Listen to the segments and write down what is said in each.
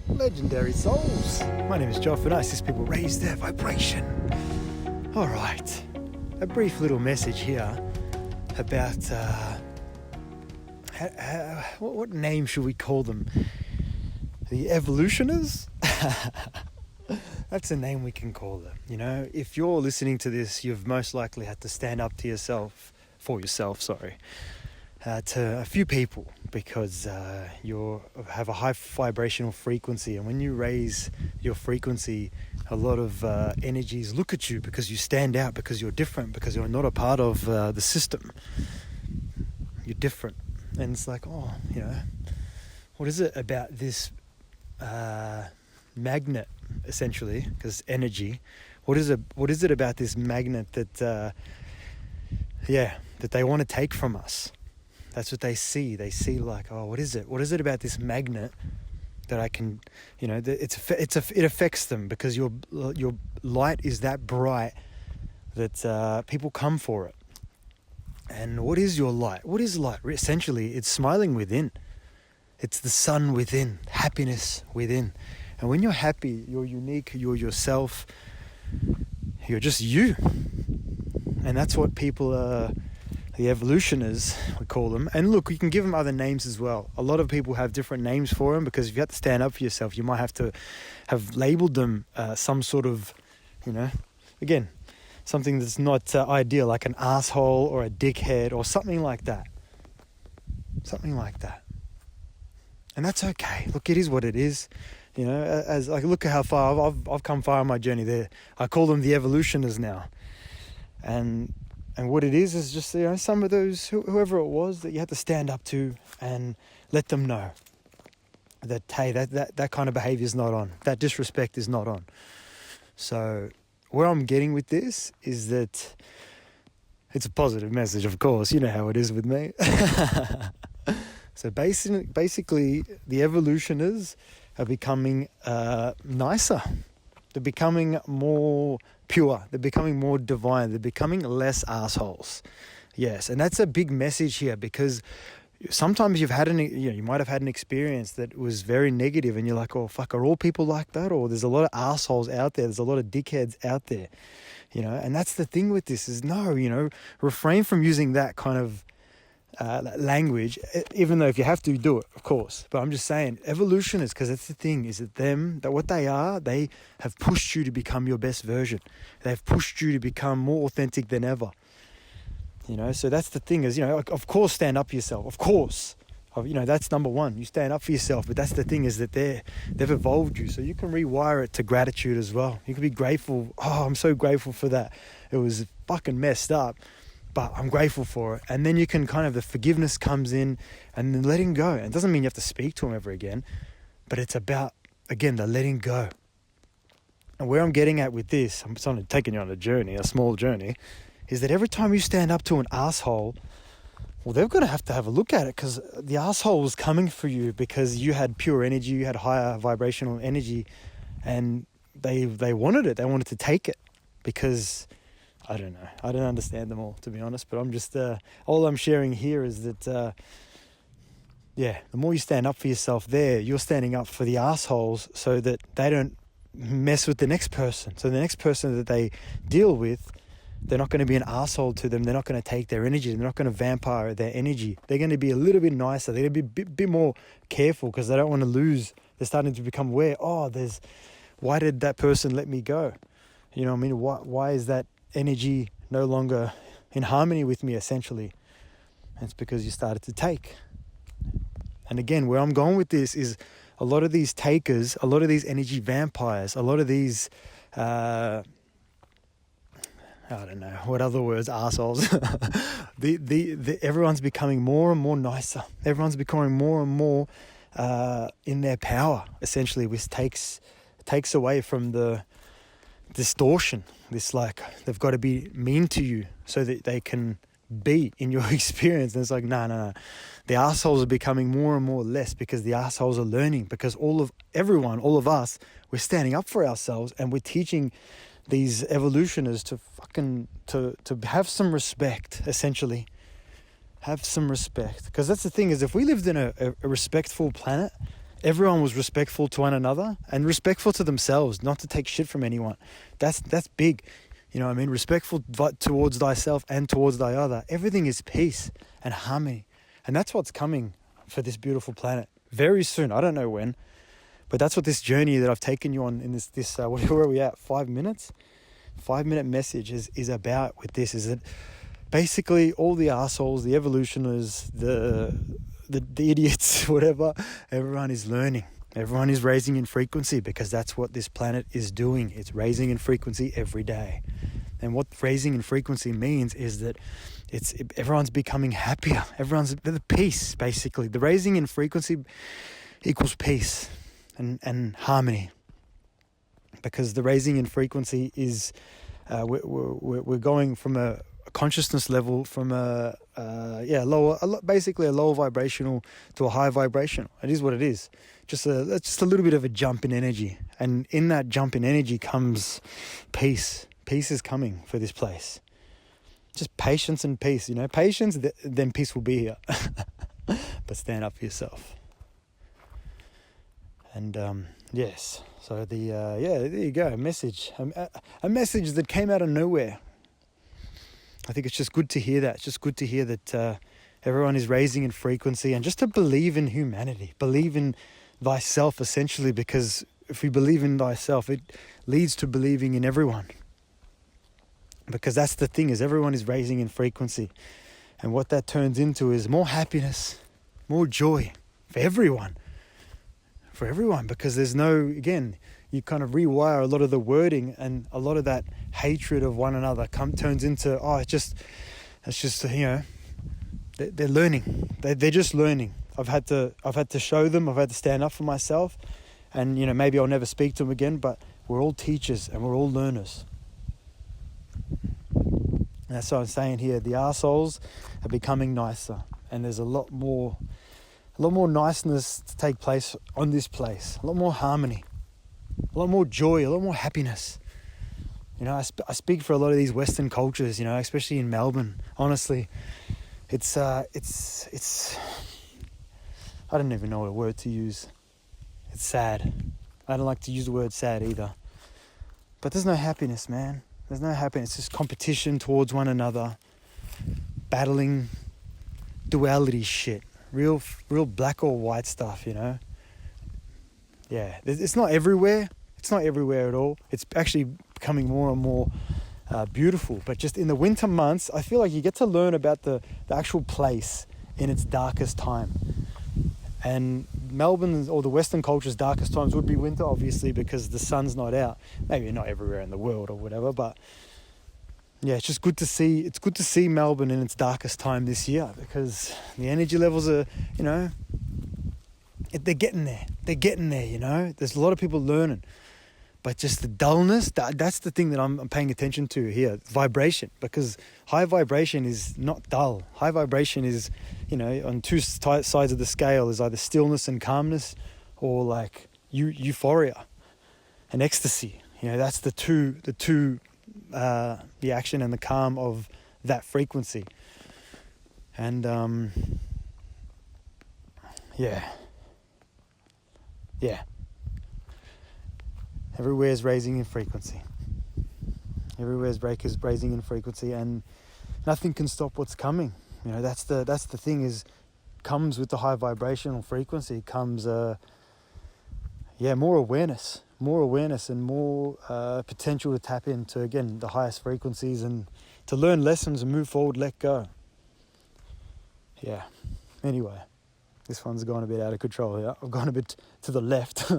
Legendary souls. My name is Joff and I assist people raise their vibration. Alright, a brief little message here about, what name should we call them? The evolutioners? That's a name we can call them. You know, if you're listening to this, you've most likely had to stand up to yourself, to a few people, because you have a high vibrational frequency, and when you raise your frequency, a lot of energies look at you because you stand out, because you're different, because you're not a part of the system. You're different, and it's like, oh, you know, what is it about this magnet, essentially, because energy? What is it about this magnet that that they want to take from us? That's what they see. They see like, oh, what is it? What is it about this magnet that I can, you know, it affects them, because your light is that bright that people come for it. And what is your light? What is light? Essentially, it's smiling within. It's the sun within, happiness within. And when you're happy, you're unique, you're yourself, you're just you. And that's what people are. The evolutioners, we call them. And look, you can give them other names as well. A lot of people have different names for them, because if you have to stand up for yourself, you might have to have labeled them some sort of, you know, again, something that's not ideal, like an asshole or a dickhead or something like that. Something like that. And that's okay. Look, it is what it is. You know, as like, look at how far I've come far on my journey there. I call them the evolutioners now. And what it is just, you know, some of those, whoever it was, that you had to stand up to and let them know that, hey, that kind of behavior is not on. That disrespect is not on. So where I'm getting with this is that it's a positive message, of course. You know how it is with me. So basically, the evolutioners are becoming nicer. They're becoming more pure. They're becoming more divine. They're becoming less assholes. Yes, and that's a big message here, because sometimes you might have had an experience that was very negative, and you're like, oh fuck, are all people like that? Or there's a lot of assholes out there. There's a lot of dickheads out there. You know, and that's the thing with this is, no, you know, refrain from using that kind of language, even though if you have to, do it, of course. But I'm just saying, evolutionists, because that's the thing, is that what they are, they have pushed you to become your best version. They've pushed you to become more authentic than ever. You know, so that's the thing is, you know, of course, stand up for yourself. Of course, you know, that's number one. You stand up for yourself. But that's the thing is that they've evolved you, so you can rewire it to gratitude as well. You can be grateful. Oh, I'm so grateful for that. It was fucking messed up, but I'm grateful for it. And then you can kind of, the forgiveness comes in, and then letting go. And it doesn't mean you have to speak to them ever again, but it's about, again, the letting go. And where I'm getting at with this, I'm sort of taking you on a journey, a small journey, is that every time you stand up to an asshole, well, they're going to have a look at it, because the asshole was coming for you because you had pure energy, you had higher vibrational energy, and they wanted it. They wanted to take it, because I don't know. I don't understand them all, to be honest, but I'm just, all I'm sharing here is that, the more you stand up for yourself there, you're standing up for the assholes so that they don't mess with the next person. So the next person that they deal with, they're not going to be an asshole to them. They're not going to take their energy. They're not going to vampire their energy. They're going to be a little bit nicer. They're going to be a bit more careful, because they don't want to lose. They're starting to become aware, why did that person let me go? You know what I mean? Why is that energy no longer in harmony with me, essentially? And it's because you started to take. And again, where I'm going with this is, a lot of these takers, a lot of these energy vampires, a lot of these I don't know what other words, assholes. Everyone's becoming more and more nicer. Everyone's becoming more and more in their power, essentially, which takes away from the distortion. This, like, they've got to be mean to you so that they can be in your experience. And it's like, no. The assholes are becoming more and more less, because the assholes are learning, because all of us, we're standing up for ourselves, and we're teaching these evolutionists to have some respect, essentially. Have some respect. Because that's the thing, is if we lived in a respectful planet, everyone was respectful to one another and respectful to themselves, not to take shit from anyone. That's big. You know what I mean? Respectful towards thyself and towards thy other. Everything is peace and harmony. And that's what's coming for this beautiful planet very soon. I don't know when, but that's what this journey that I've taken you on in this where are we at? 5 minutes? 5-minute message is about with this, is that basically all the assholes, the evolutionists, the idiots, whatever, everyone is learning. Everyone is raising in frequency, because that's what this planet is doing. It's raising in frequency every day. And what raising in frequency means is that everyone's becoming happier. Everyone's the peace, basically. The raising in frequency equals peace and harmony. Because the raising in frequency is, we're going from a consciousness level, from basically a lower vibrational to a high vibrational. It is what it is. Just a little bit of a jump in energy, and in that jump in energy comes peace. Peace is coming for this place. Just patience and peace. Patience, then peace will be here. But stand up for yourself. And yes, so there you go. A message that came out of nowhere. I think it's just good to hear that. It's just good to hear that everyone is raising in frequency, and just to believe in humanity, believe in thyself, essentially, because if we believe in thyself, it leads to believing in everyone. Because that's the thing, is everyone is raising in frequency. And what that turns into is more happiness, more joy for everyone. For everyone, because there's again, you kind of rewire a lot of the wording, and a lot of that hatred of one another turns into, they're learning. They're just learning. I've had to show them. I've had to stand up for myself, and maybe I'll never speak to them again. But we're all teachers and we're all learners. And that's what I'm saying here. The arseholes are becoming nicer, and there's a lot more niceness to take place on this place. A lot more harmony, a lot more joy, a lot more happiness. I speak for a lot of these Western cultures, especially in Melbourne. Honestly, it's I don't even know what word to use. It's sad. I don't like to use the word sad either. But there's no happiness, man. There's no happiness. It's just competition towards one another, battling, duality shit, real black or white stuff, Yeah, it's not everywhere. It's not everywhere at all. It's actually becoming more and more beautiful. But just in the winter months, I feel like you get to learn about the actual place in its darkest time. And Melbourne, or the Western culture's darkest times, would be winter, obviously, because the sun's not out. Maybe not everywhere in the world or whatever, but yeah, it's just good to see. It's good to see Melbourne in its darkest time this year, because the energy levels are, they're getting there. They're getting there. There's a lot of people learning, but just the dullness. That's the thing that I'm paying attention to here. Vibration, because high vibration is not dull. High vibration is, on two sides of the scale, is either stillness and calmness, or like euphoria and ecstasy. That's the action and the calm of that frequency. And yeah. Everywhere's raising in frequency. Everywhere's raising in frequency, and nothing can stop what's coming. That's the thing, is comes with the high vibrational frequency comes more awareness, and more potential to tap into, again, the highest frequencies, and to learn lessons and move forward, let go. Yeah. Anyway, this one's gone a bit out of control here. I've gone a bit to the left.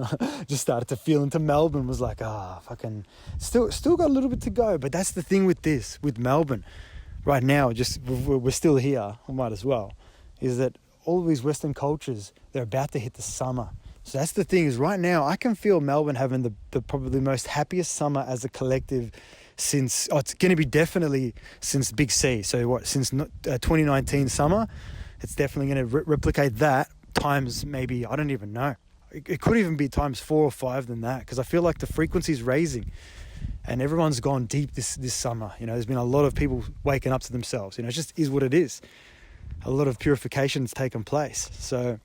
Just started to feel into Melbourne. Was like, fucking, still got a little bit to go. But that's the thing with Melbourne right now. Just we're still here. I might as well. Is that all of these Western cultures? They're about to hit the summer. So that's the thing, is right now I can feel Melbourne having the probably most happiest summer as a collective since. It's going to be definitely since Big C. So since 2019 summer. It's definitely going to replicate that times, maybe, I don't even know. It could even be times 4 or 5 than that, because I feel like the frequency's raising, and everyone's gone deep this summer. There's been a lot of people waking up to themselves. It just is what it is. A lot of purification's taken place. So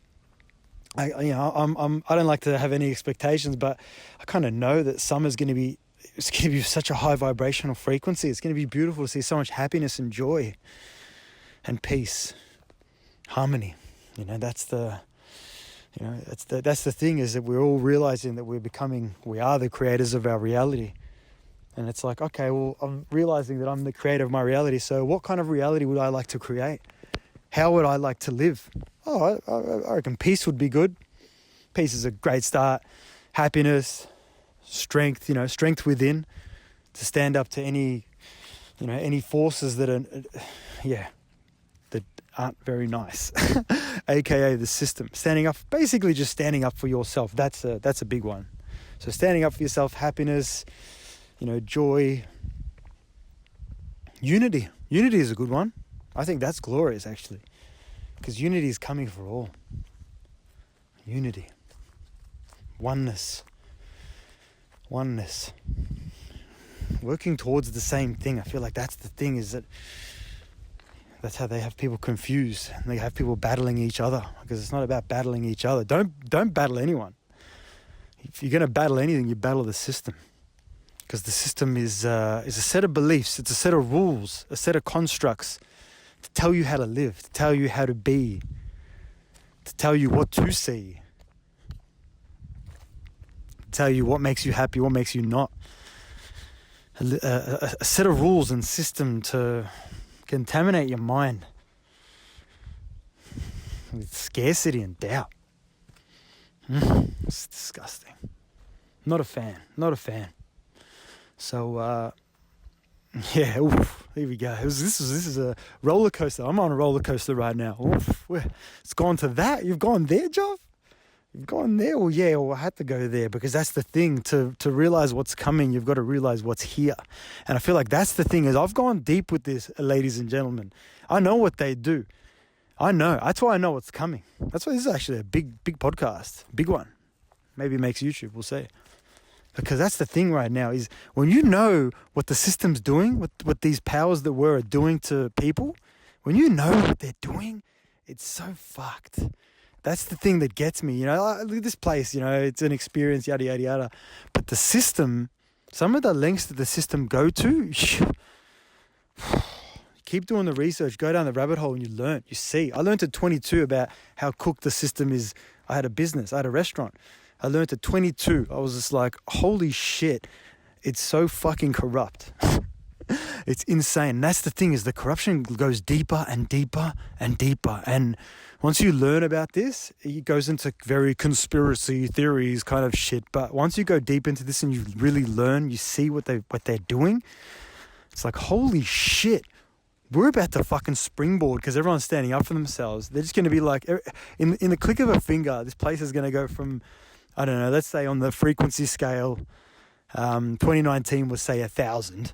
I don't like to have any expectations, but I kind of know that summer's going to be, it's going to be such a high vibrational frequency. It's going to be beautiful to see so much happiness and joy and peace, harmony. That's the thing, is that we're all realizing that we are the creators of our reality. And it's like, okay, well, I'm realizing that I'm the creator of my reality. So what kind of reality would I like to create? How would I like to live? Oh, I reckon peace would be good. Peace is a great start. Happiness, strength, strength within to stand up to any forces that aren't very nice, aka the system. Basically just standing up for yourself. That's a big one. So standing up for yourself, happiness, joy, unity. Unity is a good one. I think that's glorious, actually, because unity is coming for all. Unity, oneness, working towards the same thing. I feel like that's the thing, is that's how they have people confused, and they have people battling each other, because it's not about battling each other. Don't battle anyone. If you're going to battle anything, you battle the system. Because the system is a set of beliefs, it's a set of rules, a set of constructs to tell you how to live, to tell you how to be, to tell you what to see, to tell you what makes you happy, what makes you not. A set of rules and system to contaminate your mind with scarcity and doubt. It's disgusting. Not a fan. So, here we go. This is a roller coaster. I'm on a roller coaster right now. It's gone to that. You've gone there, Jov? You've gone there? Well, yeah, I had to go there, because that's the thing. To realize what's coming, you've got to realize what's here. And I feel like that's the thing, is I've gone deep with this, ladies and gentlemen. I know what they do. I know. That's why I know what's coming. That's why this is actually a big podcast. Big one. Maybe it makes YouTube, we'll see. Because that's the thing right now, is when you know what the system's doing, what these powers that were are doing to people, when you know what they're doing, it's so fucked. That's the thing that gets me. Look at this place, it's an experience, yada, yada, yada. But the system, some of the lengths that the system go to, keep doing the research, go down the rabbit hole, and you learn, you see. I learned at 22 about how cooked the system is. I had a business, I had a restaurant. I learned at 22. I was just like, holy shit, it's so fucking corrupt. It's insane. And that's the thing, is the corruption goes deeper and deeper and deeper. And once you learn about this, it goes into very conspiracy theories kind of shit. But once you go deep into this and you really learn, you see what they're doing, it's like, holy shit, we're about to fucking springboard, because everyone's standing up for themselves. They're just going to be like, in the click of a finger, this place is going to go from, I don't know, let's say on the frequency scale, 2019 was, say, 1,000.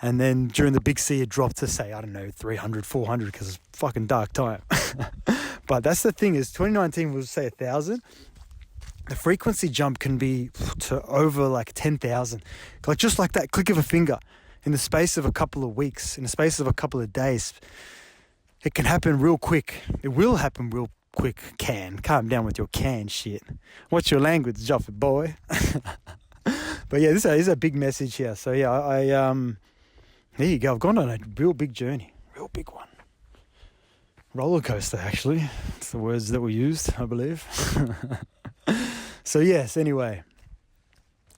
And then during the big C, it dropped to, say, I don't know, 300, 400, because it's fucking dark time. But that's the thing, is 2019 was, say, 1,000. The frequency jump can be to over like 10,000. Like just like that click of a finger, in the space of a couple of weeks, in the space of a couple of days. It can happen real quick. It will happen real quick. Calm down with your shit. What's your language, Joffy boy? But yeah, this is a big message here. So yeah, I there you go. I've gone on a real big journey, real big one. Roller coaster, actually. It's the words that were used, I believe. So yes, anyway,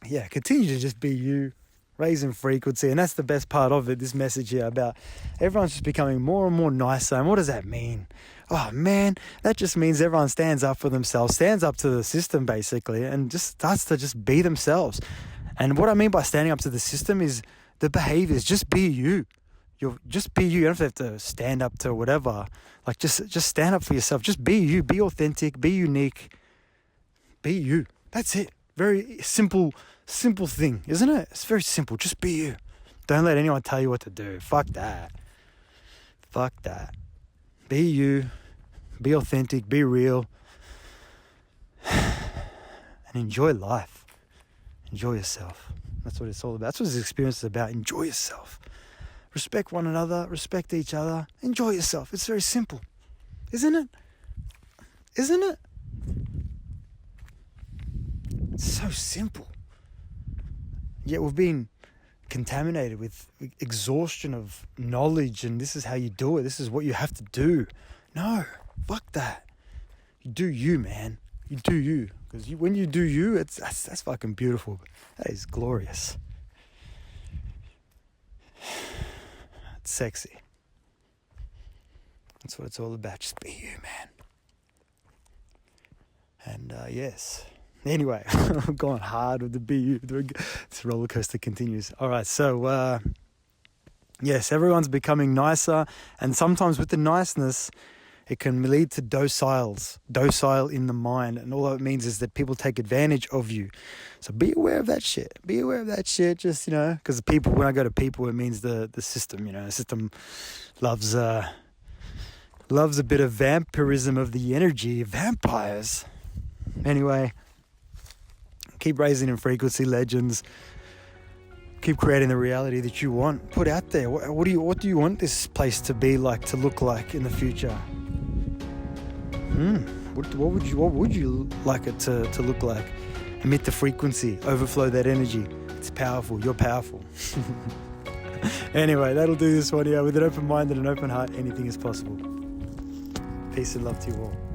yeah, continue to just be you, raising frequency, and that's the best part of it. This message here about everyone's just becoming more and more nicer. And what does that mean? Oh man, that just means everyone stands up for themselves, stands up to the system basically, and just starts to just be themselves. And what I mean by standing up to the system is the behaviors. Just be you. Just be you. You don't have to stand up to whatever. Like just stand up for yourself. Just be you. Be authentic. Be unique. Be you. That's it. Very simple thing, isn't it? It's very simple. Just be you. Don't let anyone tell you what to do. Fuck that. Be you. Be authentic. Be real. And enjoy life. Enjoy yourself. That's what it's all about. That's what this experience is about. Enjoy yourself. Respect one another. Respect each other. Enjoy yourself. It's very simple. Isn't it? It's so simple. Yet we've been contaminated with exhaustion of knowledge, and this is how you do it. This is what you have to do. No, fuck that. You do you, man. You do you. Because when you do you, that's fucking beautiful. That is glorious. It's sexy. That's what it's all about. Just be you, man. And yes. Anyway, I'm going hard with the be you. This roller coaster continues. All right, so yes, everyone's becoming nicer, and sometimes with the niceness, it can lead to docile in the mind, and all that means is that people take advantage of you. So be aware of that shit. Be aware of that shit. Just because people, when I go to people, it means the system. The system loves a bit of vampirism of the energy, vampires. Anyway, keep raising in frequency, legends. Keep creating the reality that you want. Put out there. What do you want this place to be like, to look like in the future? What would you like it to look like? Emit the frequency, overflow that energy. It's powerful. You're powerful. Anyway, that'll do this one here. With an open mind and an open heart, anything is possible. Peace and love to you all.